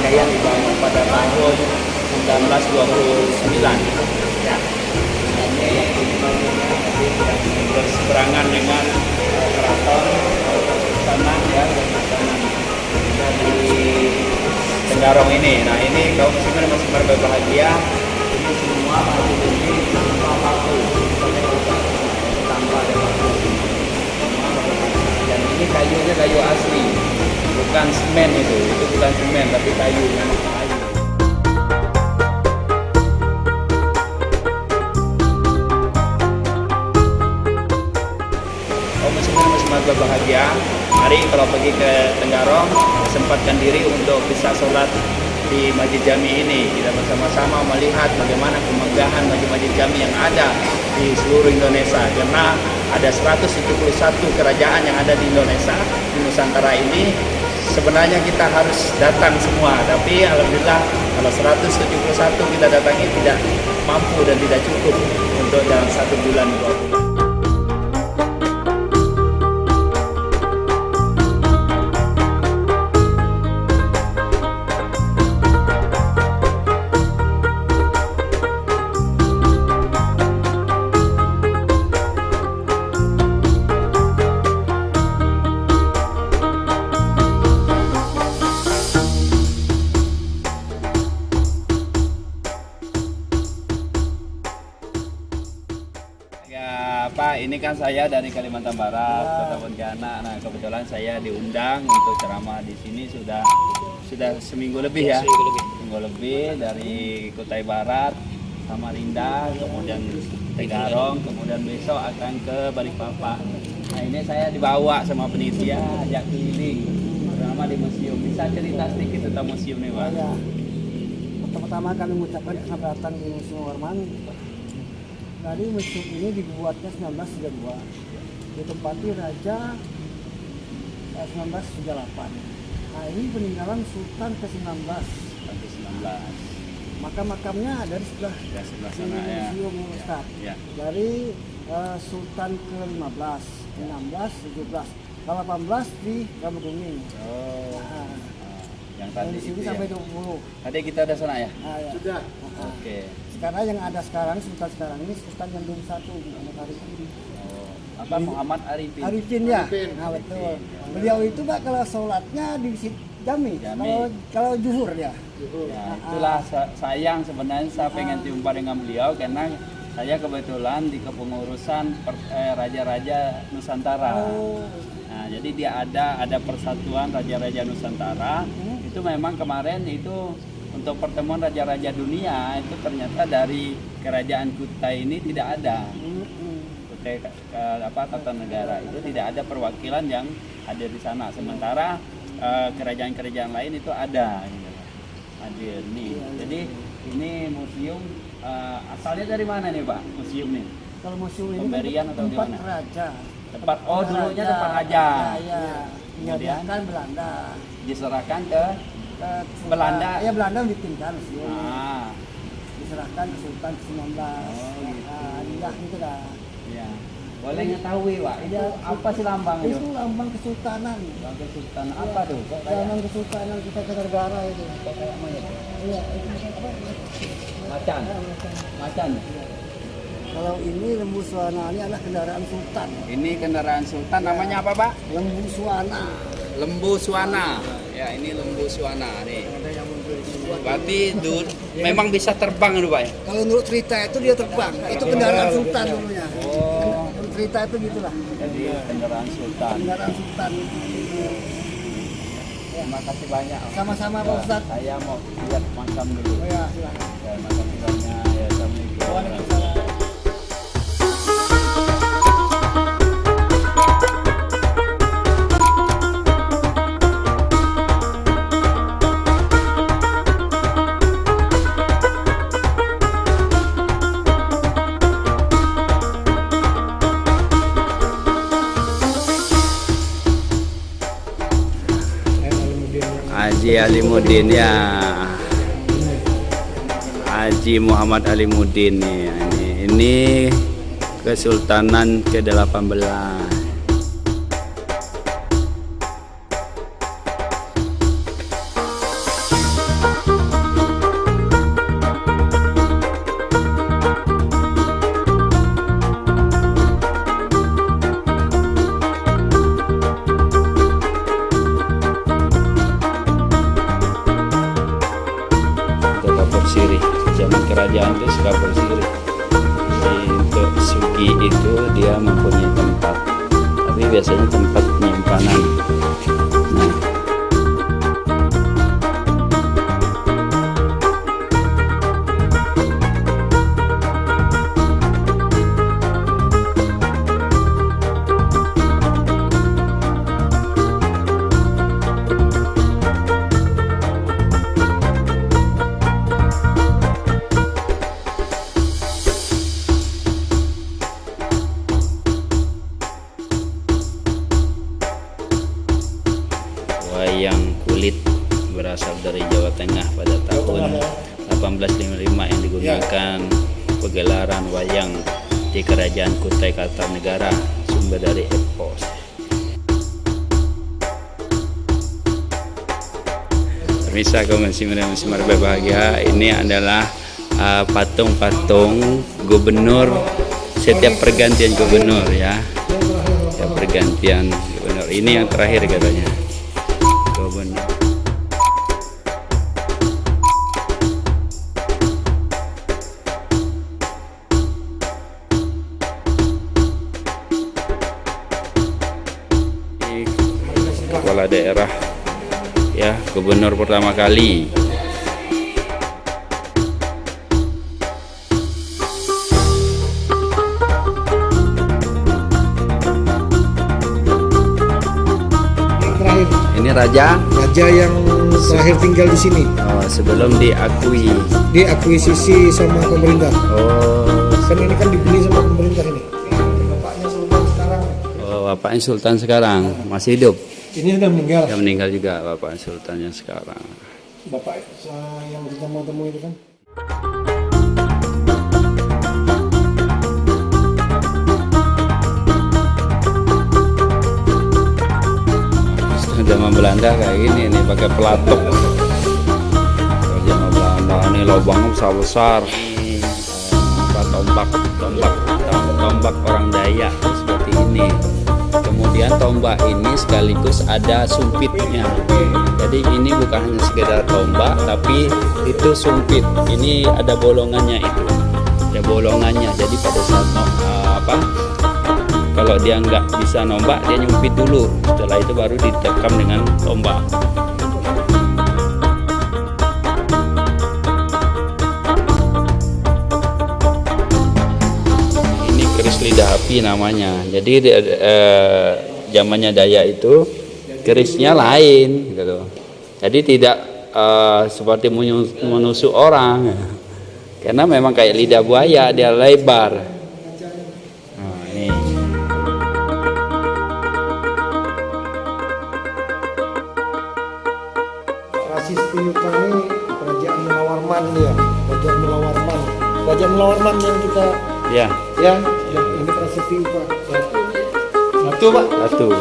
Jaya dibangun pada tahun 1929. Ya. Ini bangunnya berseberangan dengan keraton Kesultanan ya, Kesultanan dari Tenggarong ini. Nah ini kaum muslimin masih berbahagia. Ini semua masjid ini tanpa paku, tanpa ada paku. Dan ini kayunya kayu asli, bukan semen itu bukan semen tapi kayu, memang kayu. Kaum muslimin masih berbahagia. Mari kalau pergi ke Tenggarong, sempatkan diri untuk bisa sholat di Masjid Jami ini. Kita bersama-sama melihat bagaimana kemegahan masjid-masjid Jami yang ada di seluruh Indonesia. Karena ada 171 kerajaan yang ada di Indonesia, di Nusantara ini. Sebenarnya kita harus datang semua, tapi alhamdulillah kalau 171 kita datangi tidak mampu dan tidak cukup untuk dalam 1 bulan 2 bulan. Pak, ini kan saya dari Kalimantan Barat, Kota Pontianak. Nah, kebetulan saya diundang untuk ceramah di sini sudah seminggu lebih ya. Seminggu lebih dari Kutai Barat, Samarinda, kemudian Tenggarong, kemudian besok akan ke Balikpapan. Nah, ini saya dibawa sama penitia, ajak keliling, terutama di museum. Bisa cerita sedikit tentang museum nih, Pak? Ya. Pertama-tama kami mengucapkan selamat datang di Museum Warman. Tadi museum ini dibuatnya 1932, ditempati Raja 1938. Nah ini peninggalan Sultan ke-19. Makamnya ada di sebelah sana ya. Museum Ustaz. Ya. Dari Sultan ke-15, 16, 17, 18 di Rambukuning. Oh. Nah, yang tadi di sini itu sampai ya. 20. Tadi kita ada sana ya? Nah, ya. Sudah. Oke. Karena yang ada sekarang, Sultan sekarang ini Sultan yang belum satu, Muhammad Arifin. Oh, apa Muhammad Arifin? Arifin ya? Arifin. Nah betul. Beliau itu Pak kalau sholatnya di Jami. Kalau zuhur ya. Ya, itulah sayang sebenarnya saya pengen jumpa dengan beliau karena saya kebetulan di kepengurusan Raja-Raja Nusantara. Oh. Nah, jadi dia ada persatuan Raja-Raja Nusantara. Itu memang kemarin itu untuk pertemuan raja-raja dunia itu ternyata dari kerajaan Kutai ini tidak ada. Kutai Kartanegara itu tidak ada perwakilan yang hadir di sana. Sementara kerajaan-kerajaan lain itu ada gitu, hadir nih. Jadi ini museum asalnya dari mana nih Pak? Museum nih? Kalau museum ini Pemberian atau tempat gimana? raja. Dulunya tempat raja. Ya. Kemudian Kan Belanda. diserahkan ke Belanda. Ya Belanda bikinkan museum. Ah, Diserahkan ke Sultan ke-19. gitu. Nah, gitu dah. ya. Boleh ngetahui Pak, itu Ya, apa sih lambang itu? Itu lambang kesultanan. Lambang Sultan apa tuh? Kok kayak Lambang kesultanan kita ke negara itu. kayak monyet? Iya, itu apa? Macan. Macan. Kalau ini Lembu Suwana ini adalah kendaraan sultan. Ini kendaraan Sultan namanya apa Pak? Lembu Suwana. Lembu Suwana. Ya, ini Lembu Suwana nih. Ada yang muncul di sini. Berarti memang bisa terbang itu Pak ya? Kalau menurut cerita itu dia terbang. Itu kendaraan sultan dulunya. Oh, Menurut cerita itu gitulah. jadi kendaraan Sultan. Kendaraan sultan. Terima kasih banyak. Sama-sama Pak Ustaz. Saya mau lihat makam dulu. Oh ya, silakan. Ya, makasih banyak. Ya, Assalamualaikum. Waalaikumsalam. Haji Alimuddin ya, Haji Muhammad Alimuddin nih. Ini Kesultanan ke-18. sirih. Zaman kerajaan itu sekapur sirih. Jadi untuk sugi itu dia mempunyai tempat, tapi biasanya tempat penyimpanan. Nah, wayang kulit berasal dari Jawa Tengah pada tahun 1855 yang digunakan pegelaran wayang di Kerajaan Kutai Kartanegara, sumber dari Epos. Pemirsa Komensimar berbahagia, ini adalah patung-patung gubernur setiap pergantian gubernur ya. Setiap pergantian gubernur. Ini yang terakhir katanya. Gubernur. Kepala daerah ya, gubernur pertama kali. Ini raja yang terakhir tinggal di sini. oh, sebelum diakui. Diakuisisi sama pemerintah. Oh, Kan ini kan dibeli sama pemerintah ini. Bapaknya Sultan sekarang. oh, bapaknya Sultan sekarang masih hidup. Ini sudah meninggal. Yang meninggal juga bapak Sultannya sekarang. Bapak yang kita mau temui itu kan. Zaman Belanda kayak gini nih, pakai pelatuk. Kalau zaman Belanda ini lubangnya besar-besar. Ini apa, tombak orang Dayak seperti ini. Kemudian tombak ini sekaligus ada sumpitnya. Jadi ini bukan hanya sekedar tombak, tapi itu sumpit. Ini ada bolongannya itu. Ada bolongannya. Jadi pada saat kalau dia nggak bisa nombak, dia nyumpit dulu. Setelah itu baru ditekam dengan tombak. Ini keris lidah api namanya. Jadi zamannya Dayak itu kerisnya lain, gitu. Jadi tidak seperti menusuk orang, karena memang kayak lidah buaya, dia lebar. Nah, ini. Prasasti ini Kerajaan Melawarman dia. Kerajaan Melawarman. Kerajaan Melawarman yang kita Ya, ini Prasasti Pak. Satu Pak. betul.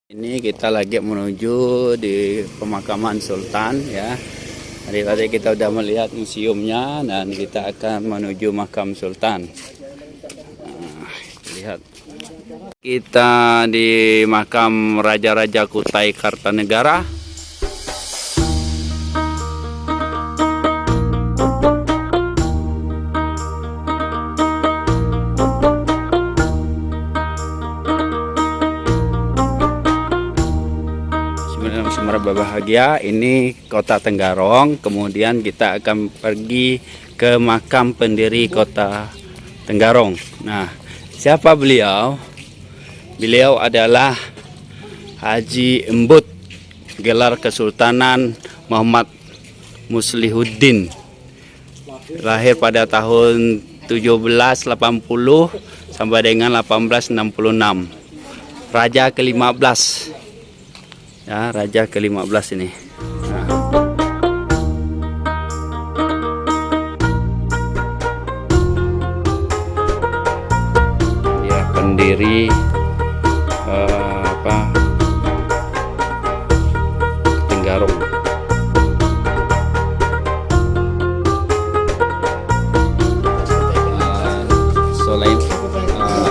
Ini kita lagi menuju di pemakaman Sultan ya. Tadi kita udah melihat museumnya dan kita akan menuju makam Sultan. Nah, lihat. Kita di makam Raja-Raja Kutai Kartanegara. Berbahagia, ini kota Tenggarong. Kemudian kita akan pergi ke makam pendiri kota Tenggarong. Nah, siapa beliau? Beliau adalah Haji Embut, gelar Kesultanan Muhammad Muslihuddin. Lahir pada tahun 1780 sampai dengan 1866. Raja ke-15. Ya, raja ke-15 ini. Nah. diri Tenggarong.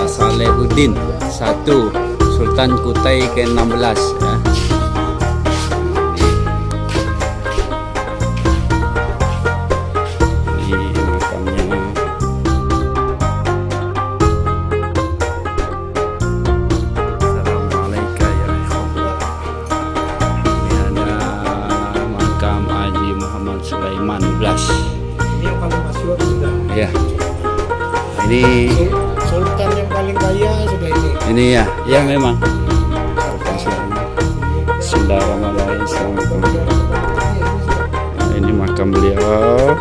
Salehuddin 1 Sultan Kutai ke-16 ya. Ini makamnya. Assalamualaikum ya ikhwan. Ini ada makam Haji Muhammad Sulaiman 12. Ini yang paling masyhur sudah. Ya. Ini Sultan yang paling kaya sudah ini. Ini ya memang. Bismillahirrahmanirrahim. Assalamualaikum. Nah, ini makam beliau.